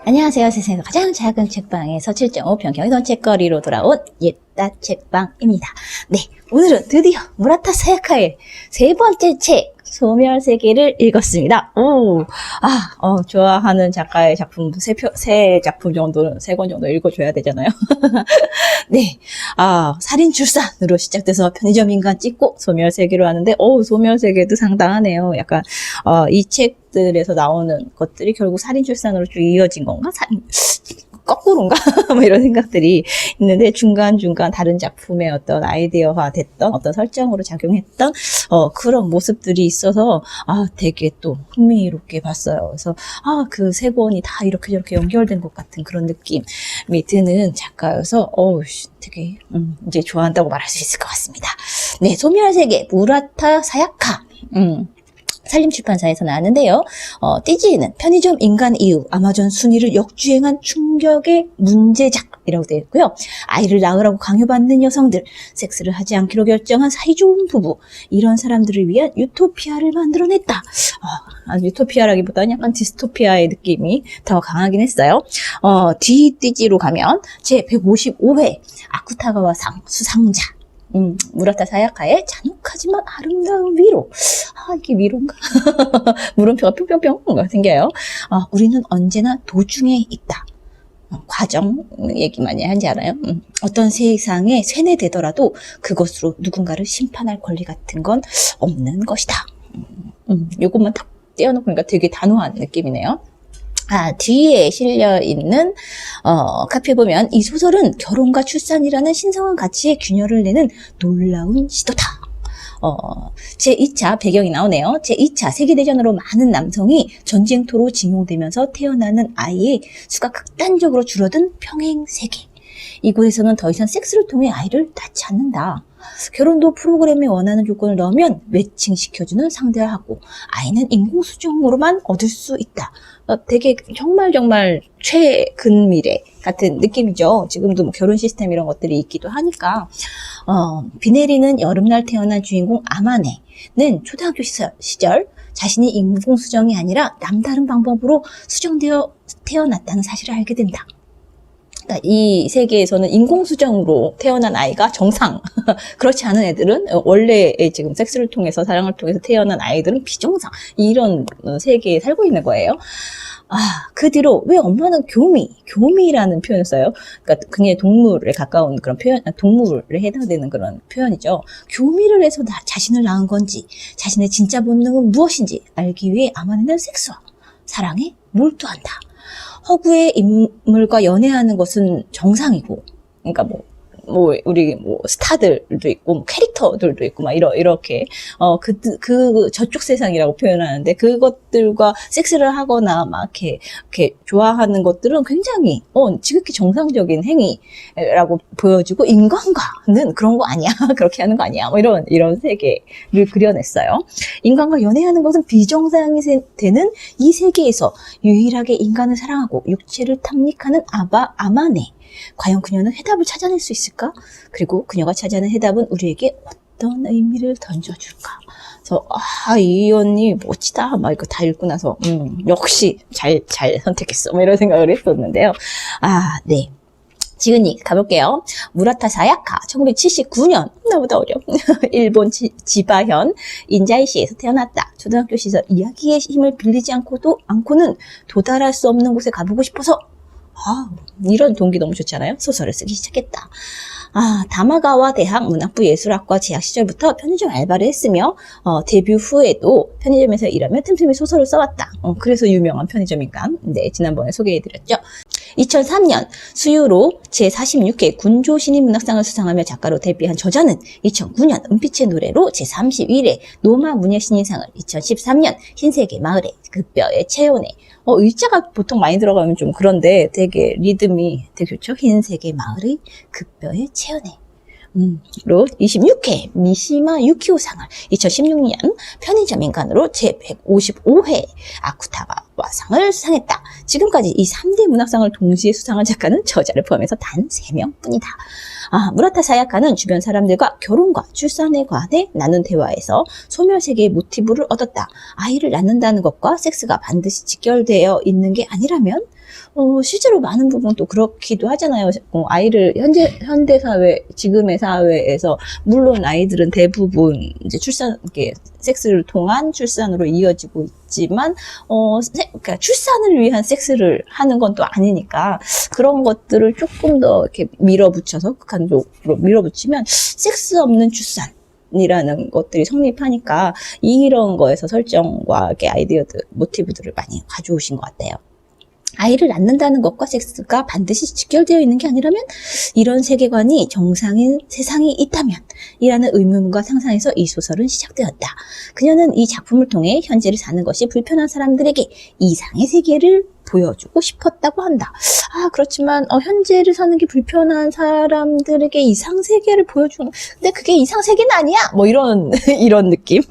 안녕하세요. 세상에서 가장 작은 책방에서 7.5평 경이동 책거리로 돌아온 옛다 책방입니다. 네, 오늘은 드디어 무라타 사야카의 세 번째 책 소멸세계를 읽었습니다. 좋아하는 작가의 작품 세 작품 정도는 세 권 정도 읽어줘야 되잖아요. 네, 살인출산으로 시작돼서 편의점 인간 찍고 소멸세계로 하는데, 소멸세계도 상당하네요. 약간 이 책들에서 나오는 것들이 결국 살인출산으로 쭉 이어진 건가? 거꾸로인가? 뭐 이런 생각들이 있는데, 중간중간 다른 작품의 어떤 아이디어화 됐던 어떤 설정으로 작용했던 그런 모습들이 있어서 되게 또 흥미롭게 봤어요. 그래서 그 세 권이 다 이렇게 저렇게 연결된 것 같은 그런 느낌이 드는 작가여서 되게 이제 좋아한다고 말할 수 있을 것 같습니다. 네, 소멸세계 무라타 사야카. 산림출판사에서 나왔는데요. 띠지에는 편의점 인간 이후 아마존 순위를 역주행한 충격의 문제작이라고 되어 있고요. 아이를 낳으라고 강요받는 여성들, 섹스를 하지 않기로 결정한 사이좋은 부부, 이런 사람들을 위한 유토피아를 만들어냈다. 유토피아라기보다는 약간 디스토피아의 느낌이 더 강하긴 했어요. 뒤 띠지로 가면 제155회 아쿠타가와상 수상자, 무라타 사야카의 잔혹하지만 아름다운 위로. 이게 위로인가? 물음표가 뿅뿅뿅 생겨요. 우리는 언제나 도중에 있다. 과정 얘기 많이 하지 않아요? 어떤 세상에 세뇌되더라도 그것으로 누군가를 심판할 권리 같은 건 없는 것이다. 요것만 딱 떼어놓으니까 되게 단호한 느낌이네요. 뒤에 실려있는, 카피에 보면 이 소설은 결혼과 출산이라는 신성한 가치의 균열을 내는 놀라운 시도다. 제2차 배경이 나오네요. 제2차 세계대전으로 많은 남성이 전쟁터로 징용되면서 태어나는 아이의 수가 극단적으로 줄어든 평행세계. 이곳에서는 더 이상 섹스를 통해 아이를 낳지 않는다. 결혼도 프로그램에 원하는 조건을 넣으면 매칭시켜주는 상대하고 아이는 인공수정으로만 얻을 수 있다. 되게 정말 최근 미래 같은 느낌이죠. 지금도 뭐 결혼 시스템 이런 것들이 있기도 하니까. 비네리는 여름날 태어난 주인공 아마네는 초등학교 시절 자신이 인공수정이 아니라 남다른 방법으로 수정되어 태어났다는 사실을 알게 된다. 이 세계에서는 인공수정으로 태어난 아이가 정상, 그렇지 않은 애들은 원래 지금 섹스를 통해서 사랑을 통해서 태어난 아이들은 비정상, 이런 세계에 살고 있는 거예요. 그 뒤로 왜 엄마는 교미라는 표현을 써요? 그러니까 굉장히 동물에 가까운 그런 표현, 동물에 해당되는 그런 표현이죠. 교미를 해서 자신을 낳은 건지, 자신의 진짜 본능은 무엇인지 알기 위해 아마네는 섹스와 사랑에 몰두한다. 허구의 인물과 연애하는 것은 정상이고, 그러니까 우리 스타들도 있고, 캐릭터들도 있고, 이렇게, 저쪽 세상이라고 표현하는데, 그것들과 섹스를 하거나, 이렇게 좋아하는 것들은 굉장히, 지극히 정상적인 행위라고 보여지고, 인간과는 그런 거 아니야. 그렇게 하는 거 아니야. 이런 세계를 그려냈어요. 인간과 연애하는 것은 비정상이 되는 이 세계에서 유일하게 인간을 사랑하고 육체를 탐닉하는 아마네. 과연 그녀는 해답을 찾아낼 수 있을까? 그리고 그녀가 찾아낸 해답은 우리에게 어떤 의미를 던져줄까? 그래서 이 언니 멋지다. 이거 다 읽고 나서 역시 잘 선택했어. 이런 생각을 했었는데요. 네. 지은이 가볼게요. 무라타 사야카 1979년 나보다 어려. 일본 지바현 인자이시에서 태어났다. 초등학교 시절 이야기의 힘을 빌리지 않고는 도달할 수 없는 곳에 가보고 싶어서 이런 동기 너무 좋잖아요. 소설을 쓰기 시작했다. 다마가와 대학 문학부 예술학과 재학 시절부터 편의점 알바를 했으며 데뷔 후에도 편의점에서 일하며 틈틈이 소설을 써왔다. 그래서 유명한 편의점 인간. 네, 지난번에 소개해드렸죠. 2003년 수유로 제46회 군조 신인문학상을 수상하며 작가로 데뷔한 저자는 2009년 은빛의 노래로 제31회 노마 문예신인상을, 2013년 흰색의 마을에 급뼈의 체온에, 의자가 보통 많이 들어가면 좀 그런데 되게 리듬이 되게 좋죠. 흰색의 마을의 급뼈의 체온에 로 26회 미시마 유키오상을, 2016년 편의점 인간으로 제155회 아쿠타가 문학과상을 수상했다. 지금까지 이 3대 문학상을 동시에 수상한 작가는 저자를 포함해서 단 3명뿐이다. 무라타 사야카는 주변 사람들과 결혼과 출산에 관해 나눈 대화에서 소멸세계의 모티브를 얻었다. 아이를 낳는다는 것과 섹스가 반드시 직결되어 있는 게 아니라면 실제로 많은 부분 또 그렇기도 하잖아요. 아이를 현대 사회, 지금의 사회에서 물론 아이들은 대부분 이제 섹스를 통한 출산으로 이어지고 있지만 그러니까 출산을 위한 섹스를 하는 건 또 아니니까 그런 것들을 조금 더 이렇게 밀어붙여서 극한적으로 밀어붙이면 섹스 없는 출산 이라는 것들이 성립하니까 이런 거에서 설정과 아이디어들, 모티브들을 많이 가져오신 것 같아요. 아이를 낳는다는 것과 섹스가 반드시 직결되어 있는 게 아니라면 이런 세계관이 정상인 세상이 있다면 이라는 의문과 상상에서 이 소설은 시작되었다. 그녀는 이 작품을 통해 현재를 사는 것이 불편한 사람들에게 이상의 세계를 보여주고 싶었다고 한다. 그렇지만 현재를 사는 게 불편한 사람들에게 이상 세계를 보여주는, 근데 그게 이상 세계는 아니야. 뭐 이런 느낌.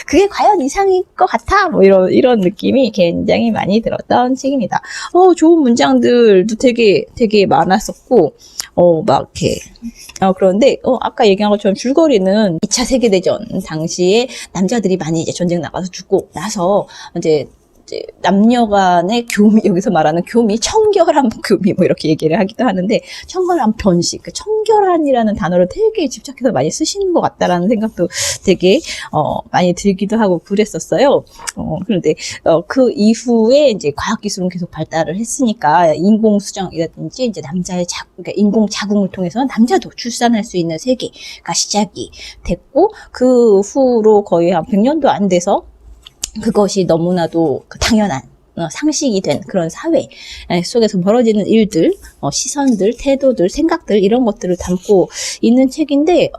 그게 과연 이상일 것 같아. 뭐 이런 느낌이 굉장히 많이 들었던 책입니다. 좋은 문장들도 되게 많았었고, 막 이렇게. 그런데, 아까 얘기한 것처럼 줄거리는 2차 세계대전 당시에 남자들이 많이 이제 전쟁 나가서 죽고 나서 이제 남녀 간의 교미, 여기서 말하는 교미, 청결한 교미, 뭐 이렇게 얘기를 하기도 하는데, 청결한 변식, 청결한이라는 단어를 되게 집착해서 많이 쓰시는 것 같다라는 생각도 되게, 많이 들기도 하고 그랬었어요. 그런데, 그 이후에 이제 과학기술은 계속 발달을 했으니까, 인공수정이라든지, 이제 그러니까 인공자궁을 통해서 남자도 출산할 수 있는 세계가 시작이 됐고, 그 후로 거의 한 100년도 안 돼서, 그것이 너무나도 당연한 상식이 된 그런 사회 속에서 벌어지는 일들, 시선들, 태도들, 생각들 이런 것들을 담고 있는 책인데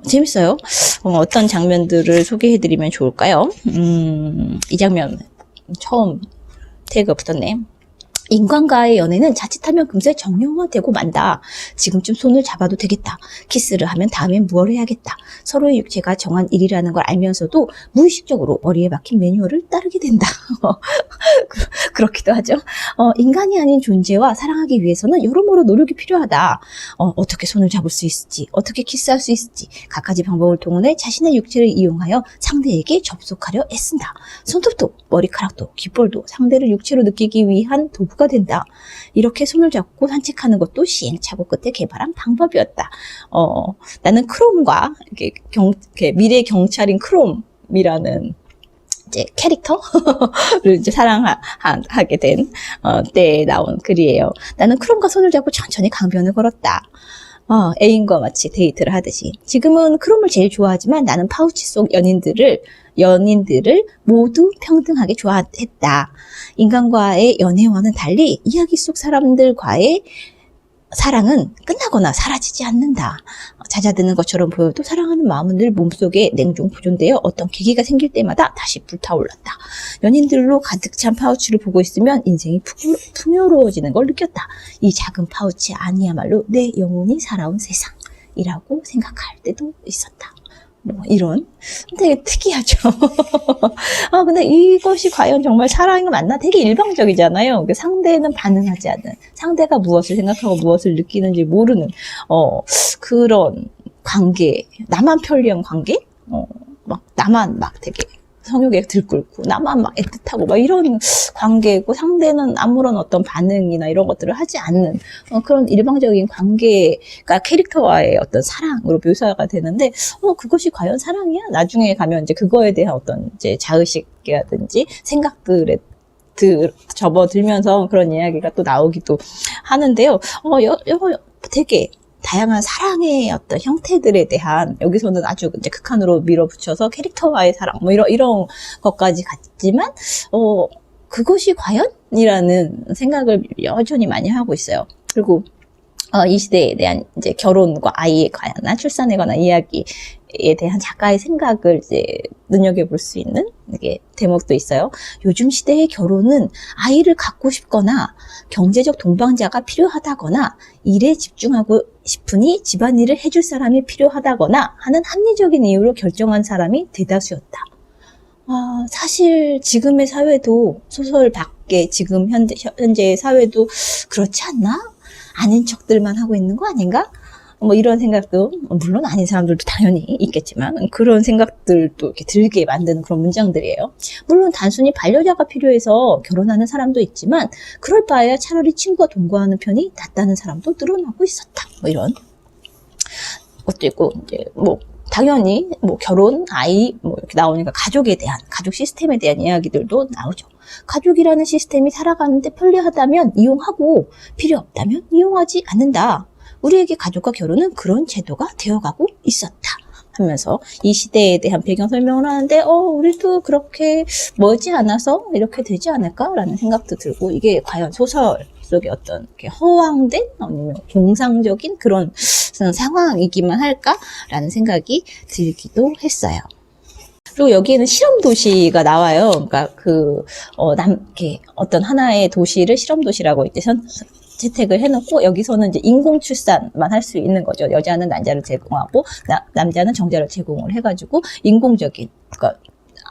재밌어요. 어떤 장면들을 소개해드리면 좋을까요? 이 장면 처음 태그가 붙었네. 인간과의 연애는 자칫하면 금세 정형화되고 만다. 지금쯤 손을 잡아도 되겠다. 키스를 하면 다음엔 뭘 해야겠다. 서로의 육체가 정한 일이라는 걸 알면서도 무의식적으로 머리에 박힌 매뉴얼을 따르게 된다. 그렇기도 하죠. 인간이 아닌 존재와 사랑하기 위해서는 여러모로 노력이 필요하다. 어떻게 손을 잡을 수 있을지, 어떻게 키스할 수 있을지 갖가지 방법을 동원해 자신의 육체를 이용하여 상대에게 접속하려 애쓴다. 손톱도 머리카락도 귓볼도 상대를 육체로 느끼기 위한 도구가 된다. 이렇게 손을 잡고 산책하는 것도 시행착오 끝에 개발한 방법이었다. 나는 크롬과 미래 경찰인 크롬이라는 이제 캐릭터를 이제 사랑하게 된 때에 나온 글이에요. 나는 크롬과 손을 잡고 천천히 강변을 걸었다. 애인과 마치 데이트를 하듯이. 지금은 크롬을 제일 좋아하지만 나는 파우치 속 연인들을 모두 평등하게 좋아했다. 인간과의 연애와는 달리 이야기 속 사람들과의 사랑은 끝나거나 사라지지 않는다. 잦아드는 것처럼 보여도 사랑하는 마음은 늘 몸속에 냉동 보존되어 어떤 계기가 생길 때마다 다시 불타올랐다. 연인들로 가득 찬 파우치를 보고 있으면 인생이 풍요로워지는 걸 느꼈다. 이 작은 파우치 안이야말로 내 영혼이 살아온 세상이라고 생각할 때도 있었다. 뭐 이런 되게 특이하죠. 근데 이것이 과연 정말 사랑이 맞나? 되게 일방적이잖아요. 상대는 반응하지 않는, 상대가 무엇을 생각하고 무엇을 느끼는지 모르는 그런 관계, 나만 편리한 관계, 나만 되게 성욕에 들끓고 나만 애틋하고 이런 관계고 상대는 아무런 어떤 반응이나 이런 것들을 하지 않는 그런 일방적인 관계가 캐릭터와의 어떤 사랑으로 묘사가 되는데 그것이 과연 사랑이야? 나중에 가면 이제 그거에 대한 어떤 이제 자의식이라든지 생각들에 접어들면서 그런 이야기가 또 나오기도 하는데요. 되게 다양한 사랑의 어떤 형태들에 대한, 여기서는 아주 이제 극한으로 밀어붙여서 캐릭터와의 사랑, 이런 것까지 갔지만, 그것이 과연이라는 생각을 여전히 많이 하고 있어요. 그리고, 이 시대에 대한 이제 결혼과 아이에 관한, 출산에 관한 이야기에 대한 작가의 생각을 이제 눈여겨볼 수 있는 이게 대목도 있어요. 요즘 시대의 결혼은 아이를 갖고 싶거나 경제적 동반자가 필요하다거나 일에 집중하고 싶으니 집안일을 해줄 사람이 필요하다거나 하는 합리적인 이유로 결정한 사람이 대다수였다. 사실 지금의 사회도 소설 밖에 지금 현재의 사회도 그렇지 않나? 아닌 척들만 하고 있는 거 아닌가? 뭐 이런 생각도, 물론 아닌 사람들도 당연히 있겠지만 그런 생각들도 이렇게 들게 만드는 그런 문장들이에요. 물론 단순히 반려자가 필요해서 결혼하는 사람도 있지만 그럴 바에야 차라리 친구와 동거하는 편이 낫다는 사람도 늘어나고 있었다. 뭐 이런 것도 있고, 이제 뭐 당연히 뭐 결혼, 아이 뭐 이렇게 나오니까 가족에 대한, 가족 시스템에 대한 이야기들도 나오죠. 가족이라는 시스템이 살아가는데 편리하다면 이용하고 필요 없다면 이용하지 않는다. 우리에게 가족과 결혼은 그런 제도가 되어가고 있었다 하면서 이 시대에 대한 배경 설명을 하는데 우리도 그렇게 멀지 않아서 이렇게 되지 않을까라는 생각도 들고, 이게 과연 소설 속의 어떤 이렇게 허황된 아니면 공상적인 그런 상황이기만 할까라는 생각이 들기도 했어요. 그리고 여기에는 실험 도시가 나와요. 그러니까 이렇게 어떤 하나의 도시를 실험 도시라고 이제 채택을 해놓고, 여기서는 이제 인공 출산만 할 수 있는 거죠. 여자는 난자를 제공하고 남자는 정자를 제공을 해가지고 인공적인, 그러니까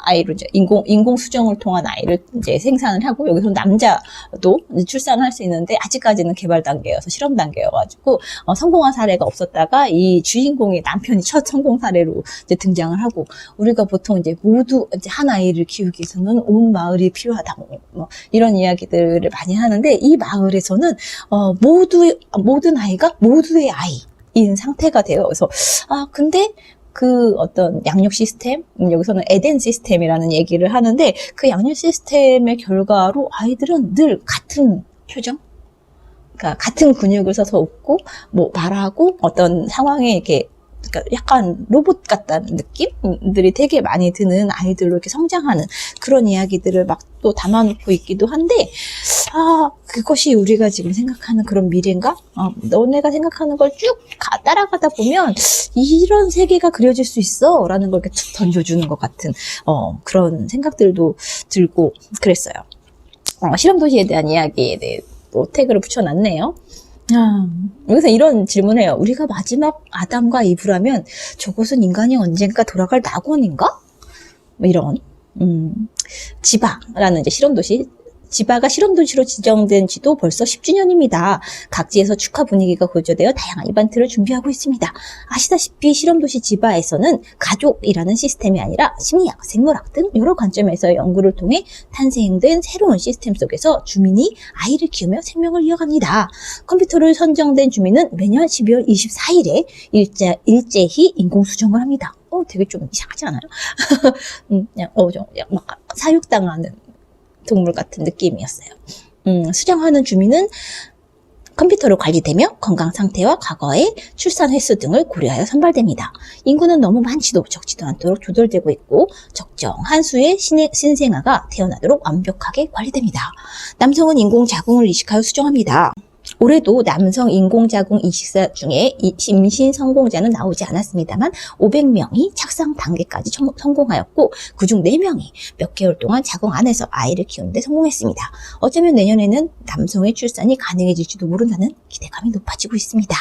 아이를 이제 인공 수정을 통한 아이를 이제 생산을 하고, 여기서 남자도 출산을 할 수 있는데 아직까지는 개발 단계여서 실험 단계여가지고 성공한 사례가 없었다가 이 주인공의 남편이 첫 성공 사례로 이제 등장을 하고, 우리가 보통 이제 모두 이제 한 아이를 키우기 위해서는 온 마을이 필요하다 뭐 이런 이야기들을 많이 하는데, 이 마을에서는 모든 아이가 모두의 아이인 상태가 돼요. 그래서 근데 그 어떤 양육 시스템, 여기서는 에덴 시스템이라는 얘기를 하는데, 그 양육 시스템의 결과로 아이들은 늘 같은 표정, 그러니까 같은 근육을 써서 웃고 뭐 말하고 어떤 상황에 이렇게, 그러니까 약간 로봇 같다는 느낌들이 되게 많이 드는 아이들로 이렇게 성장하는 그런 이야기들을 막 또 담아놓고 있기도 한데, 그것이 우리가 지금 생각하는 그런 미래인가? 너네가 생각하는 걸 쭉 따라가다 보면 이런 세계가 그려질 수 있어 라는 걸 이렇게 툭 던져주는 것 같은 그런 생각들도 들고 그랬어요. 실험도시에 대한 이야기에 대해 또 태그를 붙여놨네요. 여기서 이런 질문해요. 우리가 마지막 아담과 이브라면 저곳은 인간이 언젠가 돌아갈 낙원인가? 뭐 이런. 지바라는 이제 실험도시, 지바가 실험도시로 지정된 지도 벌써 10주년입니다. 각지에서 축하 분위기가 고조되어 다양한 이벤트를 준비하고 있습니다. 아시다시피 실험도시 지바에서는 가족이라는 시스템이 아니라 심리학, 생물학 등 여러 관점에서 연구를 통해 탄생된 새로운 시스템 속에서 주민이 아이를 키우며 생명을 이어갑니다. 컴퓨터를 선정된 주민은 매년 12월 24일에 일제히 인공수정을 합니다. 되게 좀 이상하지 않아요? 그냥 막 사육당하는 동물 같은 느낌이었어요. 수정하는 주민은 컴퓨터로 관리되며 건강 상태와 과거의 출산 횟수 등을 고려하여 선발됩니다. 인구는 너무 많지도 적지도 않도록 조절되고 있고, 적정한 수의 신생아가 태어나도록 완벽하게 관리됩니다. 남성은 인공 자궁을 이식하여 수정합니다. 올해도 남성 인공자궁 이식사 중에 임신 성공자는 나오지 않았습니다만 500명이 착상 단계까지 성공하였고, 그중 4명이 몇 개월 동안 자궁 안에서 아이를 키우는데 성공했습니다. 어쩌면 내년에는 남성의 출산이 가능해질지도 모른다는 기대감이 높아지고 있습니다.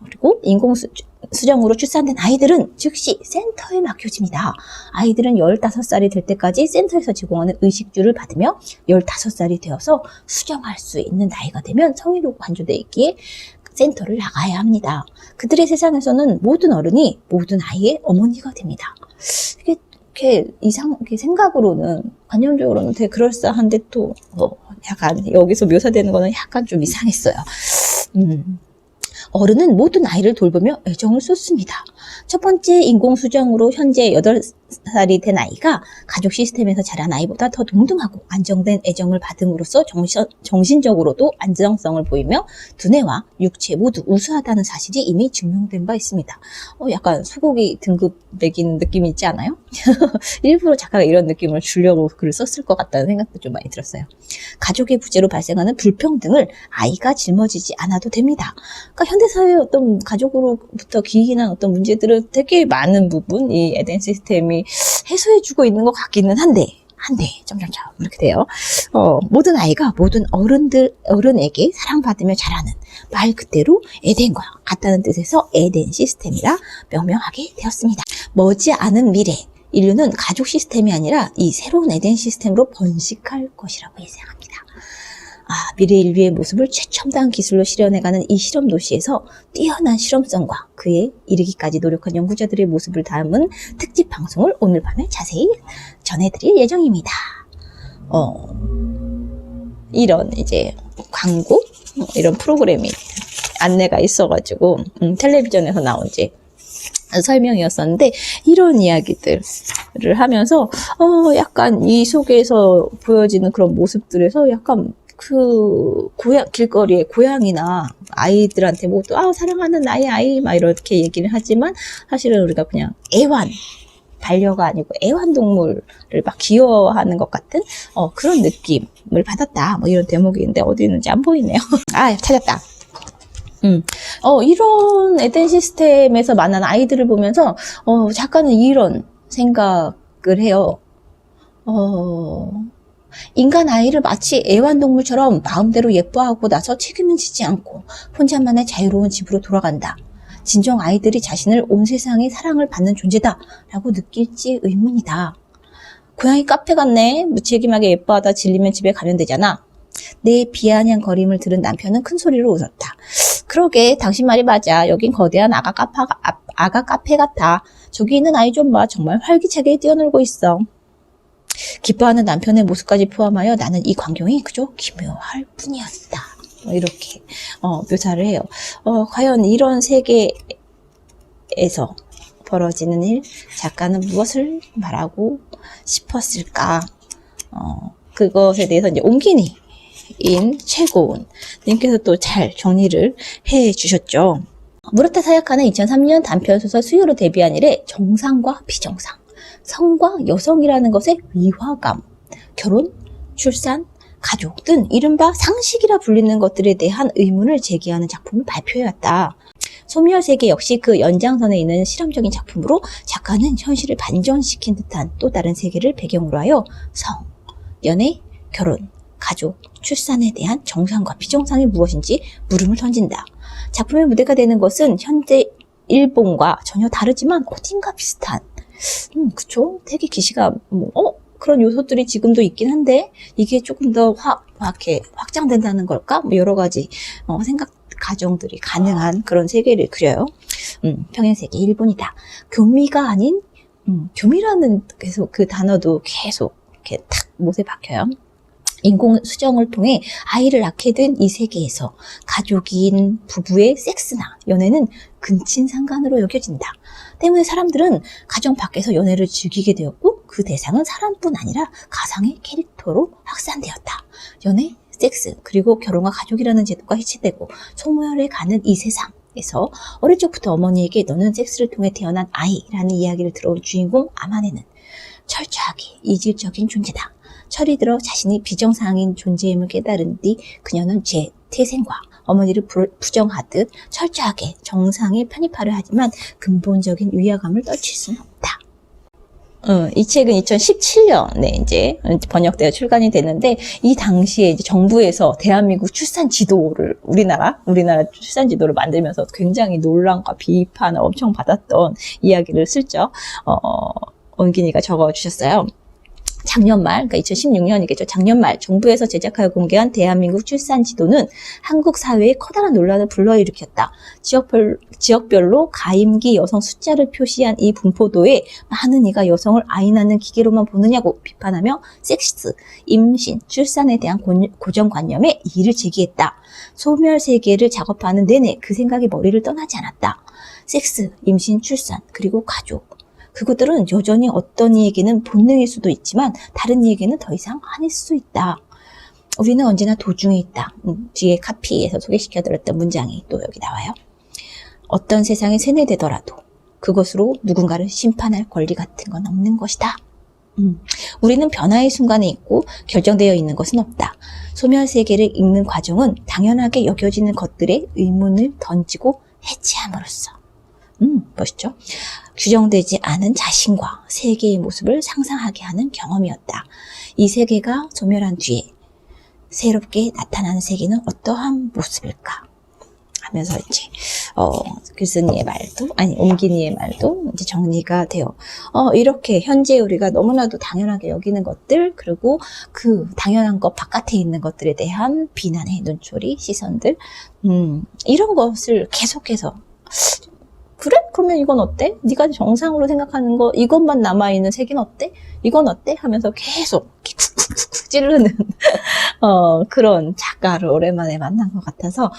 그리고 인공수정으로 출산된 아이들은 즉시 센터에 맡겨집니다. 아이들은 15살이 될 때까지 센터에서 제공하는 의식주를 받으며 15살이 되어서 수정할 수 있는 나이가 되면 성인으로 간주되어 있기에 센터를 나가야 합니다. 그들의 세상에서는 모든 어른이 모든 아이의 어머니가 됩니다. 이렇게 생각으로는, 관념적으로는 되게 그럴싸한데 또 약간 여기서 묘사되는 거는 약간 좀 이상했어요. 어른은 모든 아이를 돌보며 애정을 쏟습니다. 첫 번째 인공수정으로 현재 8살이 된 아이가 가족 시스템에서 자란 아이보다 더 동등하고 안정된 애정을 받음으로써 정신적으로도 안정성을 보이며 두뇌와 육체 모두 우수하다는 사실이 이미 증명된 바 있습니다. 약간 소고기 등급 매기는 느낌이 있지 않아요? 일부러 작가가 이런 느낌을 주려고 글을 썼을 것 같다는 생각도 좀 많이 들었어요. 가족의 부재로 발생하는 불평등을 아이가 짊어지지 않아도 됩니다. 그러니까 현대사회의 어떤 가족으로부터 기인한 어떤 문제들을 되게 많은 부분 이 에덴 시스템이 해소해주고 있는 것 같기는 한데 점점점 이렇게 돼요. 모든 아이가 모든 어른에게 사랑받으며 자라는, 말 그대로 에덴과 같다는 뜻에서 에덴 시스템이라 명명하게 되었습니다. 머지않은 미래, 인류는 가족 시스템이 아니라 이 새로운 에덴 시스템으로 번식할 것이라고 예상합니다. 미래 인류의 모습을 최첨단 기술로 실현해가는 이 실험 도시에서 뛰어난 실험성과 그에 이르기까지 노력한 연구자들의 모습을 담은 특집 방송을 오늘 밤에 자세히 전해드릴 예정입니다. 이런 이제 광고 이런 프로그램이 안내가 있어가지고 텔레비전에서 나온 이제 설명이었었는데, 이런 이야기들을 하면서 약간 이 속에서 보여지는 그런 모습들에서 약간 그 길거리에 고양이나 아이들한테 모두 사랑하는 나의 아이 막 이렇게 얘기를 하지만, 사실은 우리가 그냥 반려가 아니고 애완동물을 막 귀여워하는 것 같은 그런 느낌을 받았다. 뭐 이런 대목인데 어디 있는지 안 보이네요. 찾았다. 이런 에덴 시스템에서 만난 아이들을 보면서 작가는 이런 생각을 해요. 인간 아이를 마치 애완동물처럼 마음대로 예뻐하고 나서 책임은 지지 않고 혼자만의 자유로운 집으로 돌아간다. 진정 아이들이 자신을 온 세상의 사랑을 받는 존재다 라고 느낄지 의문이다. 고양이 카페 갔네. 무책임하게 예뻐하다 질리면 집에 가면 되잖아. 내 비아냥거림을 들은 남편은 큰 소리로 웃었다. 그러게, 당신 말이 맞아. 여긴 거대한 아가 카페 같아. 저기 있는 아이 좀 봐. 정말 활기차게 뛰어놀고 있어. 기뻐하는 남편의 모습까지 포함하여 나는 이 광경이 그저 기묘할 뿐이었다. 이렇게 묘사를 해요. 과연 이런 세계에서 벌어지는 일, 작가는 무엇을 말하고 싶었을까? 그것에 대해서 이제 옹기니 인 최고운 님께서 또 잘 정리를 해 주셨죠. 무라타 사야카는 2003년 단편소설 수요로 데뷔한 이래 정상과 비정상, 성과 여성이라는 것의 위화감, 결혼, 출산, 가족 등 이른바 상식이라 불리는 것들에 대한 의문을 제기하는 작품을 발표해왔다. 소멸세계 역시 그 연장선에 있는 실험적인 작품으로 작가는 현실을 반전시킨 듯한 또 다른 세계를 배경으로 하여 성, 연애, 결혼, 가족, 출산에 대한 정상과 비정상이 무엇인지 물음을 던진다. 작품의 무대가 되는 것은 현재 일본과 전혀 다르지만 어딘가 비슷한, 그쵸? 되게 기시가 그런 요소들이 지금도 있긴 한데 이게 조금 더 이렇게 확장된다는 걸까? 뭐 여러 가지 생각 가정들이 가능한 그런 세계를 그려요. 평행세계 일본이다. 교미가 아닌 교미라는 계속 그 단어도 계속 이렇게 탁 못에 박혀요. 인공수정을 통해 아이를 낳게 된 이 세계에서 가족인 부부의 섹스나 연애는 근친상간으로 여겨진다. 때문에 사람들은 가정 밖에서 연애를 즐기게 되었고 그 대상은 사람뿐 아니라 가상의 캐릭터로 확산되었다. 연애, 섹스, 그리고 결혼과 가족이라는 제도가 해체되고 소멸해 가는 이 세상에서 어릴 적부터 어머니에게 너는 섹스를 통해 태어난 아이라는 이야기를 들어온 주인공 아마네는 철저하게 이질적인 존재다. 철이 들어 자신이 비정상인 존재임을 깨달은 뒤 그녀는 제 태생과 어머니를 부정하듯 철저하게 정상에 편입하려 하지만 근본적인 위화감을 떨칠 수는 없다. 이 책은 2017년에 이제 번역되어 출간이 됐는데, 이 당시에 이제 정부에서 대한민국 출산 지도를 우리나라 출산 지도를 만들면서 굉장히 논란과 비판을 엄청 받았던 이야기를 슬쩍 원gin이가 적어주셨어요. 작년 말, 그러니까 2016년이겠죠. 작년 말 정부에서 제작하여 공개한 대한민국 출산 지도는 한국 사회에 커다란 논란을 불러일으켰다. 지역별로 가임기 여성 숫자를 표시한 이 분포도에 많은 이가 여성을 아이 낳는 기계로만 보느냐고 비판하며 섹스, 임신, 출산에 대한 고정관념에 이의를 제기했다. 소멸세계를 작업하는 내내 그 생각이 머리를 떠나지 않았다. 섹스, 임신, 출산, 그리고 가족. 그것들은 여전히 어떤 이에게는 본능일 수도 있지만 다른 이에게는 더 이상 아닐 수 있다. 우리는 언제나 도중에 있다. 뒤에 카피에서 소개시켜드렸던 문장이 또 여기 나와요. 어떤 세상에 세뇌되더라도 그것으로 누군가를 심판할 권리 같은 건 없는 것이다. 우리는 변화의 순간에 있고 결정되어 있는 것은 없다. 소멸세계를 읽는 과정은 당연하게 여겨지는 것들의 의문을 던지고 해체함으로써 멋있죠? 규정되지 않은 자신과 세계의 모습을 상상하게 하는 경험이었다. 이 세계가 소멸한 뒤에 새롭게 나타나는 세계는 어떠한 모습일까? 하면서 이제 교수님의 말도 옹기니의 말도 이제 정리가 돼요. 이렇게 현재 우리가 너무나도 당연하게 여기는 것들, 그리고 그 당연한 것 바깥에 있는 것들에 대한 비난의 눈초리, 시선들, 이런 것을 계속해서 그래? 그러면 이건 어때? 네가 정상으로 생각하는 거 이것만 남아있는 세계는 어때? 이건 어때? 하면서 계속 쿡쿡쿡 찌르는 그런 작가를 오랜만에 만난 것 같아서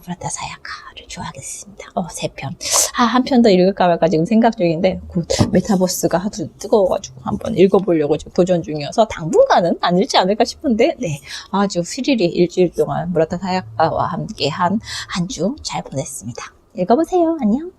무라타 사야카를 좋아하겠습니다. 3편. 한 편 더 읽을까 말까 지금 생각 중인데 곧 메타버스가 하도 뜨거워가지고 한번 읽어보려고 지금 도전 중이어서 당분간은 안 읽지 않을까 싶은데 네, 아주 스릴이 일주일 동안 무라타 사야카와 함께 한 주 잘 보냈습니다. 읽어보세요. 안녕.